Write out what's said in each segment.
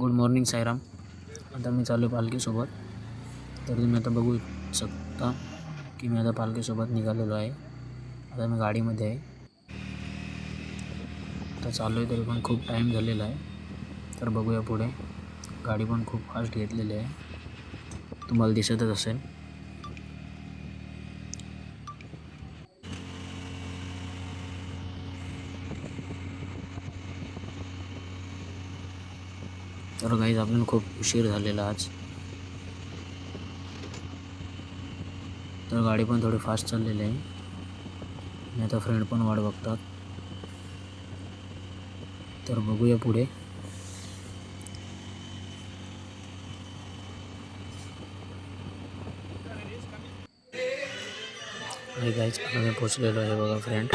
Good morning Sairam. आता मी चालू आहे पालखीसोबत. तर तुम्ही आता बघू शकता की मी आता पालखीसोबत निघालेलो आहे. आता मी गाडीमध्ये आहे. आता चालू आहे तरी पण खूप टाईम झालेला आहे. तर बघूया पुढे. गाडी पण खूप फास्ट घेतलेली आहे, तुम्हाला दिसतच असेल. तर गाईज आपल्याला खूप उशीर झालेला आज. तर गाडी पण थोडी फास्ट चाललेली आहे आणि आता फ्रेंड पण वाट बघतात. तर बघूया पुढे. आणि गाईज आता मी पोचलेलो आहे बघा फ्रेंड.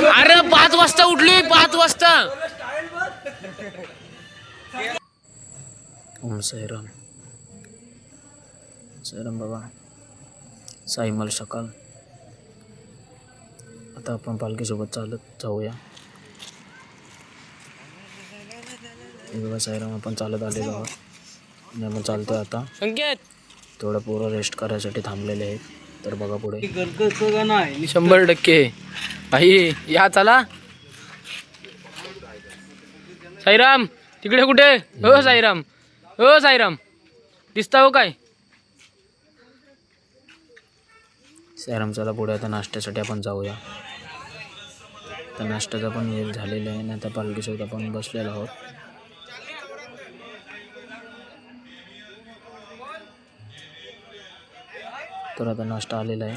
अरे 5 वाजता उठली, 5 वाजता. ओम साईराम. साईराम बाबा. साईमल सकाळ. आता आपण पालखीसोबत चालत जाऊया. बघा साईराम, आपण चालत आलेलो आहोत आणि आपण चालतोय आता. थोडं पोरं रेस्ट करायसाठी थांबलेले आहेत. तर बघा पुढे. 100% भाई या चला. साईराम तिकडे कुठे? हो साईराम, हो साईराम, दिसता हो काय? साईराम चला पुढे. आता नाश्त्यासाठी आपण जाऊया. तर नाश्त्याचा पण वेळ झालेला आहे आणि आता पालखीसोबत आपण बसलेलो आहोत. तर आता नाश्ता आलेला आहे.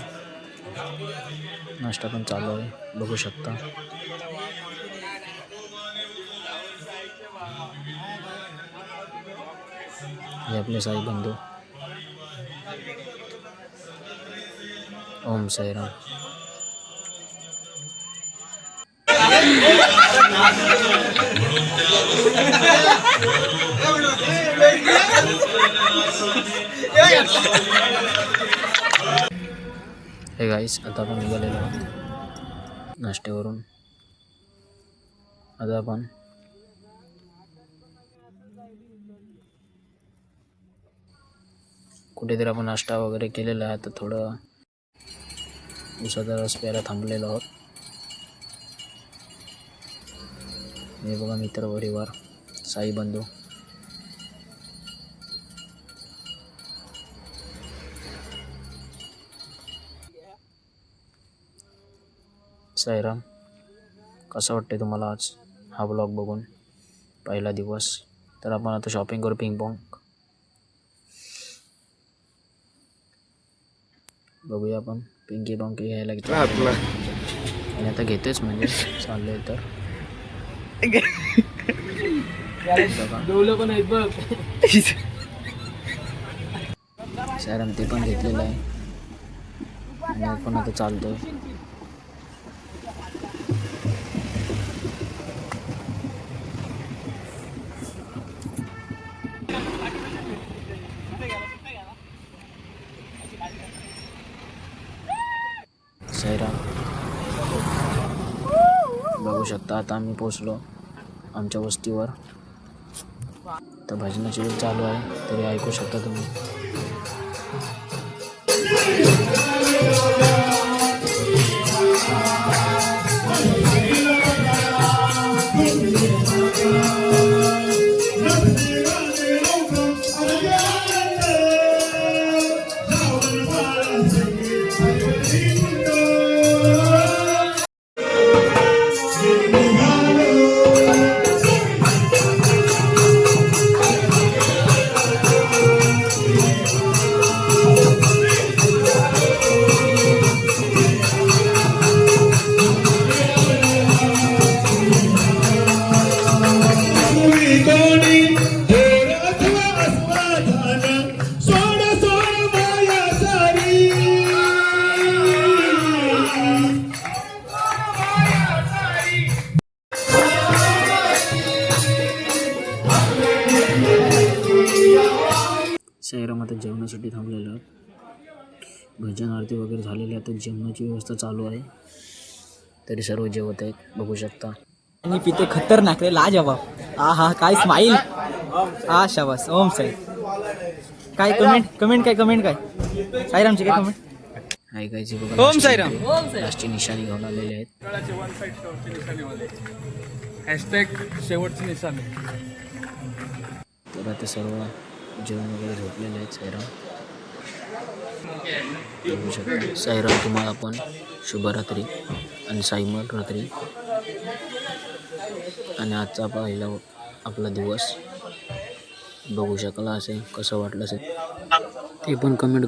नाश्ता पण चालू आहे, बघू शकता. हे आपले साई बंधू. ओम साईराम. हे गाईस, आता आपण निघालेलो आहोत नाश्त्यावरून. आता आपण कुठेतरी आपण नाश्ता वगैरे केलेला आहे. आता थोडं उसाचा रस प्यायला थांबलेलो आहोत. हे बघा मित्र परिवार, साई बंधू. साईराम, कसं वाटते तुम्हाला आज हा ब्लॉग बघून? पहिला दिवस. तर आपण आता शॉपिंग करू. पिंग-पॉंग बघूया आपण. पिंकी-पॉंग घ्यायला घेतो आणि आता घेतेच म्हणजे चाललंय. तर पण आहेत बघ. साईराम ते पण घेतलेलं आहे आणि आपण आता चालतोय. साईराम बघू शकता. आता आम्ही पोचलो आमच्या वस्तीवर. तर भजनाची वेळ चालू आहे, तरी ऐकू शकता तुम्ही. साईराम आता जेवणासाठी थांबलेलं आहे. भजन आरती वगैरे झालेली आहे. आता जेवणाची व्यवस्था चालू आहे, तरी सर्व जेवत आहेत, बघू शकता. आणि पिते खतरनाक रे, लाजवाब. हा काय स्माईल. हा शाबास. ओम साई. काय कमेंट काय साईरामची काय कमेंट. ऐकायची बघा. ओम साईराम. लास्टची निशाणी घेऊन आलेले आहेत. शेवटची निशाणी. तर आता सर्व जेवण वगैरे झोपलेले आहेत. साईराम बघू शकता. साईराम तुम्हाला पण शुभरात्री आणि साईमल रात्री. आणि आजचा पहिला आपला दिवस बघू शकला असेल. कसं वाटलं असेल ते पण कमेंट